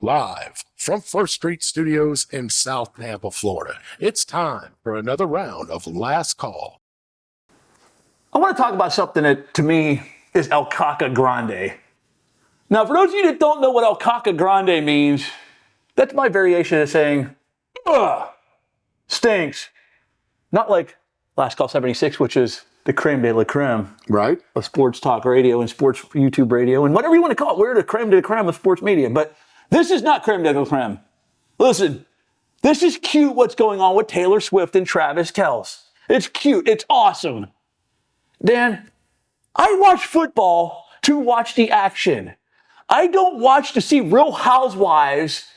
Live from First Street Studios in South Tampa, Florida, it's time for another round of Last Call. I want to talk about something that, to me, is El Caca Grande. Now, for those of you that don't know what El Caca Grande means, that's my variation of saying, ugh, stinks. Not like Last Call 76, which is the creme de la creme. Right. Of sports talk radio and sports YouTube radio and whatever you want to call it. We're the creme de la creme of sports media. But this is not creme de la creme. Listen, this is cute what's going on with Taylor Swift and Travis Kelce. It's cute. It's awesome. Dan, I watch football to watch the action. I don't watch to see Real Housewives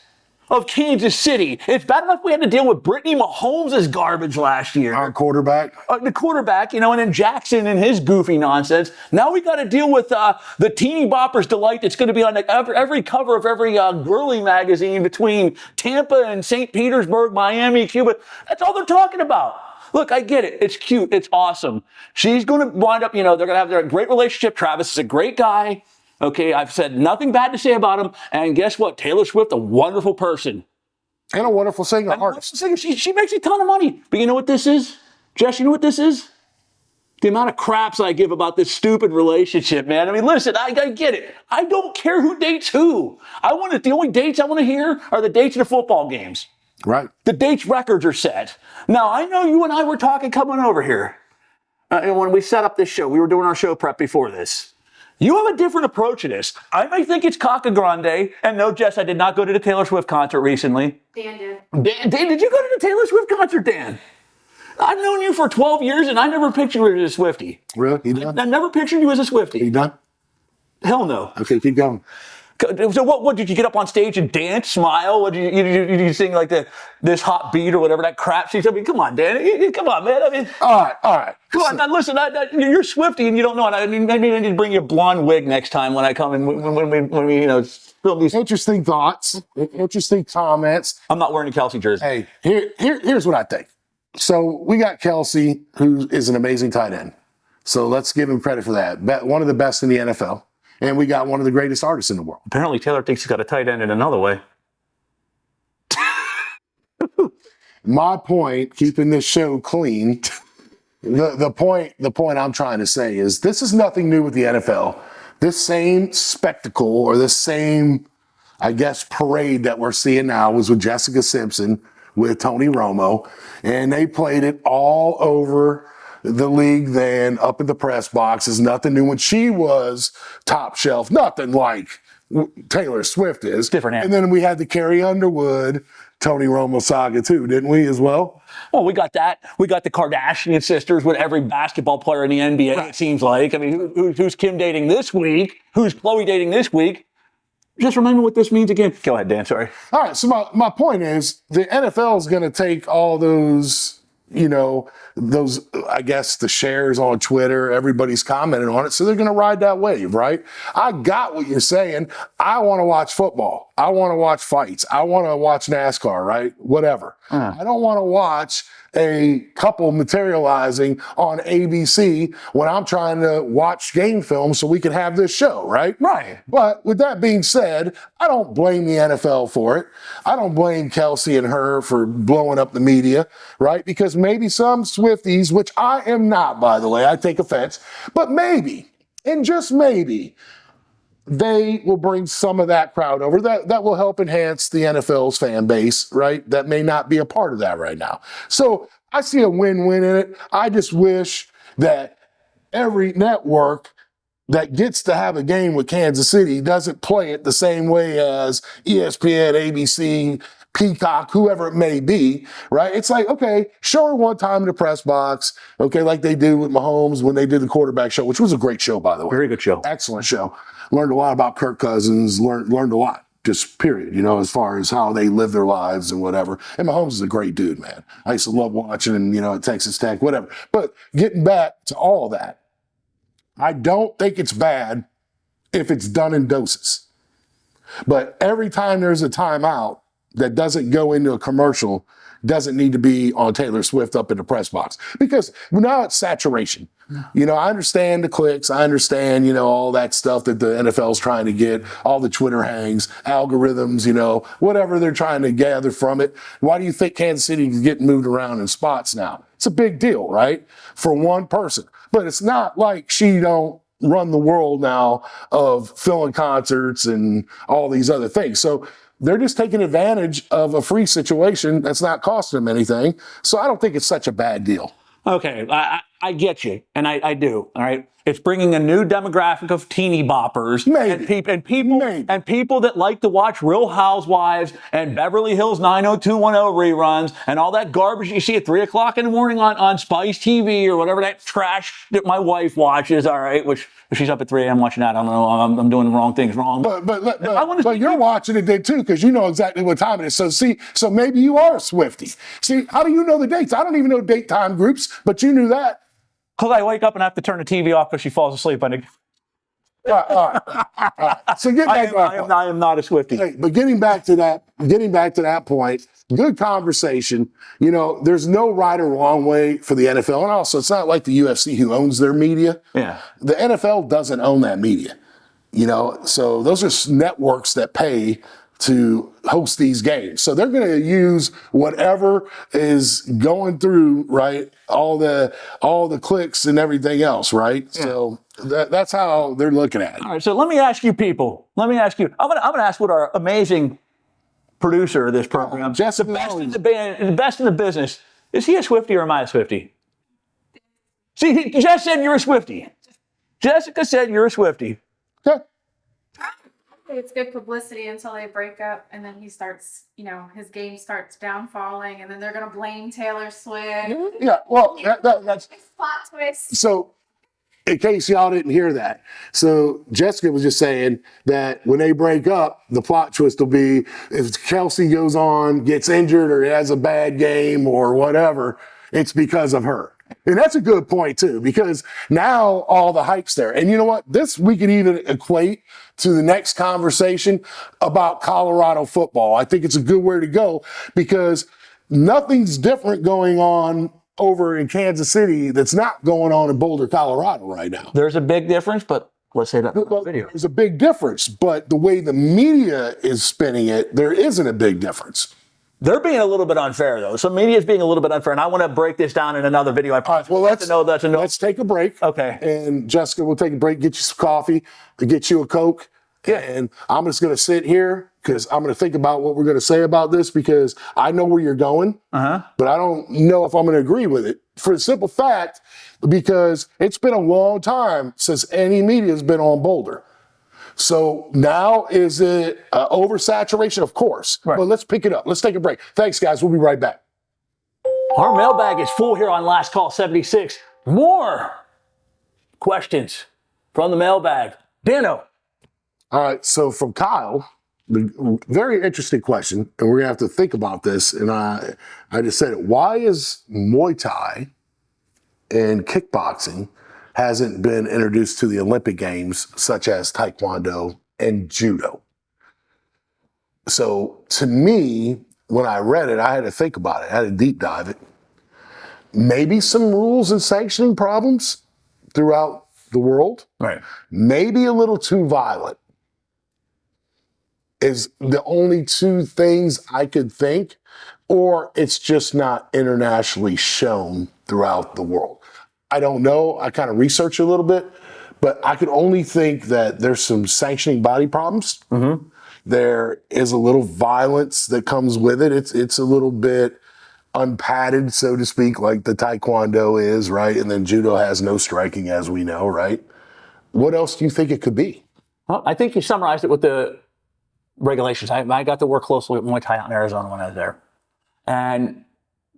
of Kansas City. It's bad enough we had to deal with Brittany Mahomes' garbage last year. Our quarterback. The quarterback, and then Jackson and his goofy nonsense. Now we got to deal with the teeny bopper's delight that's going to be on every cover of every girly magazine between Tampa and St. Petersburg, Miami, Cuba. That's all they're talking about. Look, I get it. It's cute. It's awesome. She's going to wind up, they're going to have their great relationship. Travis is a great guy. Okay, I've said nothing bad to say about him. And guess what? Taylor Swift, a wonderful person. And a wonderful singer, artist. She makes a ton of money. But you know what this is? Jess, you know what this is? The amount of craps I give about this stupid relationship, man. I mean, listen, I get it. I don't care who dates who. The only dates I want to hear are the dates of the football games. Right. The dates records are set. Now, I know you and I were talking coming over here. And when we set up this show, we were doing our show prep before this. You have a different approach to this. I may think it's Caca Grande. And no, Jess, I did not go to the Taylor Swift concert recently. Dan did. Dan, did you go to the Taylor Swift concert, Dan? I've known you for 12 years, and I never pictured you as a Swiftie. Really? You done? I never pictured you as a Swiftie. You done? Hell no. Okay, keep going. So what did you get up on stage and dance, smile? What did you sing like this hot beat or whatever that crap? I mean, come on, Dan. Come on, man. I mean, all right. Come on, now listen. You're Swiftie and you don't know it. I mean, maybe I need to bring you a blonde wig next time when I come and when we film these. Interesting thoughts, interesting comments. I'm not wearing a Kelce jersey. Hey, here's what I think. So we got Kelce, who is an amazing tight end. So let's give him credit for that. One of the best in the NFL. And we got one of the greatest artists in the world. Apparently, Taylor thinks he's got a tight end in another way. My point, keeping this show clean, the point I'm trying to say is this is nothing new with the NFL. This same spectacle or this same, I guess, parade that we're seeing now was with Jessica Simpson, with Tony Romo, and they played it all over the league then, up in the press boxes. Nothing new when she was top shelf. Nothing like Taylor Swift is. Different. And then we had the Carrie Underwood, Tony Romo saga too, didn't we, as well? Well, we got that. We got the Kardashian sisters with every basketball player in the NBA, right. It seems like. I mean, who's Kim dating this week? Who's Khloe dating this week? Just remind me what this means again. Go ahead, Dan, sorry. All right, so my point is the NFL is going to take all those, I guess, the shares on Twitter, everybody's commenting on it, so they're going to ride that wave, right? I got what you're saying. I want to watch football. I want to watch fights. I want to watch NASCAR, right? Whatever. I don't want to watch a couple materializing on ABC when I'm trying to watch game film so we can have this show, right? Right. But with that being said, I don't blame the NFL for it. I don't blame Kelce and her for blowing up the media, right? Because maybe some Swifties, which I am not, by the way, I take offense, but maybe, and just maybe, they will bring some of that crowd over. That will help enhance the NFL's fan base, right? That may not be a part of that right now. So I see a win-win in it. I just wish that every network that gets to have a game with Kansas City doesn't play it the same way as ESPN, ABC, Peacock, whoever it may be, right? It's like, okay, show her one time in the press box, okay, like they did with Mahomes when they did the quarterback show, which was a great show, by the way. Very good show. Excellent show. Learned a lot about Kirk Cousins, learned a lot, just period, as far as how they live their lives and whatever. And Mahomes is a great dude, man. I used to love watching him, at Texas Tech, whatever. But getting back to all that, I don't think it's bad if it's done in doses. But every time there's a timeout, that doesn't go into a commercial doesn't need to be on Taylor Swift up in the press box, because now it's saturation. I understand the clicks. I understand, all that stuff that the NFL is trying to get, all the Twitter hangs, algorithms, whatever they're trying to gather from it. Why do you think Kansas City is getting moved around in spots now? It's a big deal, right? For one person. But it's not like she don't run the world now of filling concerts and all these other things. So they're just taking advantage of a free situation that's not costing them anything. So I don't think it's such a bad deal. Okay, I get you, and I do. All right, it's bringing a new demographic of teeny boppers and people that like to watch Real Housewives and Beverly Hills 90210 reruns and all that garbage you see at 3 o'clock in the morning on Spice TV or whatever that trash that my wife watches. All right, which if she's up at 3 a.m. watching that, I don't know. I'm doing the wrong things wrong. But you're watching it then too, because you know exactly what time it is. So maybe you are a Swiftie. See, how do you know the dates? I don't even know date time groups, but you knew that. Because I wake up and have to turn the TV off because she falls asleep. All right. So get back. I am not a Swiftie. Hey, but getting back to that point, good conversation. There's no right or wrong way for the NFL, and also it's not like the UFC who owns their media. Yeah. The NFL doesn't own that media. So those are networks that pay to host these games. So they're going to use whatever is going through, right? All the clicks and everything else, right? Yeah. So that's how they're looking at it. All right. So let me ask you people. I'm going to ask what our amazing producer of this program, Jessica, the best in the business. Is he a Swiftie or am I a Swiftie? See, Jess said you're a Swiftie. Jessica said you're a Swiftie. Okay. It's good publicity until they break up, and then he starts, his game starts downfalling, and then they're going to blame Taylor Swift. Yeah, well, that's plot twist. So, in case y'all didn't hear that, so Jessica was just saying that when they break up, the plot twist will be if Kelce goes on, gets injured, or has a bad game, or whatever, it's because of her. And that's a good point, too, because now all the hype's there. And you know what? This we could even equate to the next conversation about Colorado football. I think it's a good way to go because nothing's different going on over in Kansas City that's not going on in Boulder, Colorado right now. There's a big difference, but let's say that in the video. There's a big difference, but the way the media is spinning it, there isn't a big difference. They're being a little bit unfair, though. So media is being a little bit unfair, and I want to break this down in another video. All right, well, let's take a break. Okay. And Jessica, we'll take a break, get you some coffee, get you a Coke. Yeah. And I'm just going to sit here because I'm going to think about what we're going to say about this because I know where you're going, but I don't know if I'm going to agree with it. For the simple fact, because it's been a long time since any media has been on Boulder. So now is it oversaturation? Of course. Right. But let's pick it up. Let's take a break. Thanks, guys. We'll be right back. Our mailbag is full here on Last Call 76. More questions from the mailbag. Dano. All right. So from Kyle, very interesting question, and we're going to have to think about this. And I just said it. Why is Muay Thai and kickboxing hasn't been introduced to the Olympic Games, such as Taekwondo and Judo? So to me, when I read it, I had to think about it. I had to deep dive it. Maybe some rules and sanctioning problems throughout the world. Right. Maybe a little too violent is the only two things I could think, or it's just not internationally shown throughout the world. I don't know. I kind of researched a little bit, but I could only think that there's some sanctioning body problems. Mm-hmm. There is a little violence that comes with it. It's a little bit unpadded, so to speak, like the Taekwondo is, right? And then Judo has no striking, as we know, right? What else do you think it could be? Well, I think you summarized it with the regulations. I got to work closely with Muay Thai out in Arizona when I was there. And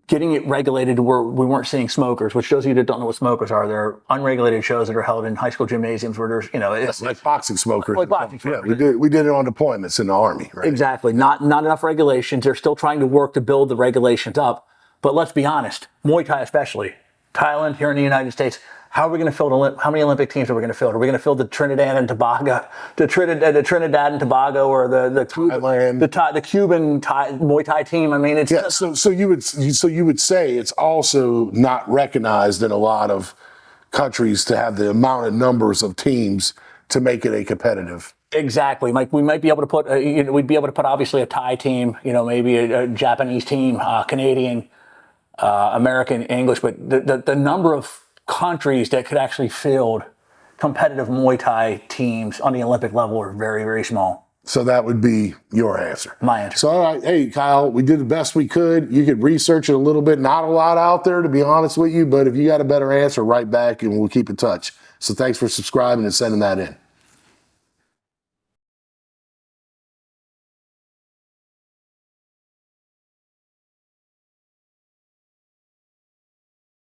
getting it regulated to where we weren't seeing smokers, which those of you that don't know what smokers are, they're unregulated shows that are held in high school gymnasiums where there's, it's like boxing smokers. Like boxing smokers. Yeah, we did it on deployments in the Army, right? Exactly. Not enough regulations. They're still trying to work to build the regulations up. But let's be honest, Muay Thai especially, Thailand, here in the United States, How are we going to field? How many Olympic teams are we going to field? Are we going to field the Trinidad and Tobago, the Trinidad and Tobago, or the Cuban Muay Thai team? I mean, it's So you would say it's also not recognized in a lot of countries to have the amount of numbers of teams to make it a competitive. Exactly. Like we might be able to put, we'd be able to put obviously a Thai team, maybe a Japanese team, Canadian, American, English, but the number of countries that could actually field competitive Muay Thai teams on the Olympic level are very, very small. So that would be your answer. My answer. So, all right. Hey, Kyle, we did the best we could. You could research it a little bit. Not a lot out there, to be honest with you, but if you got a better answer, write back and we'll keep in touch. So thanks for subscribing and sending that in.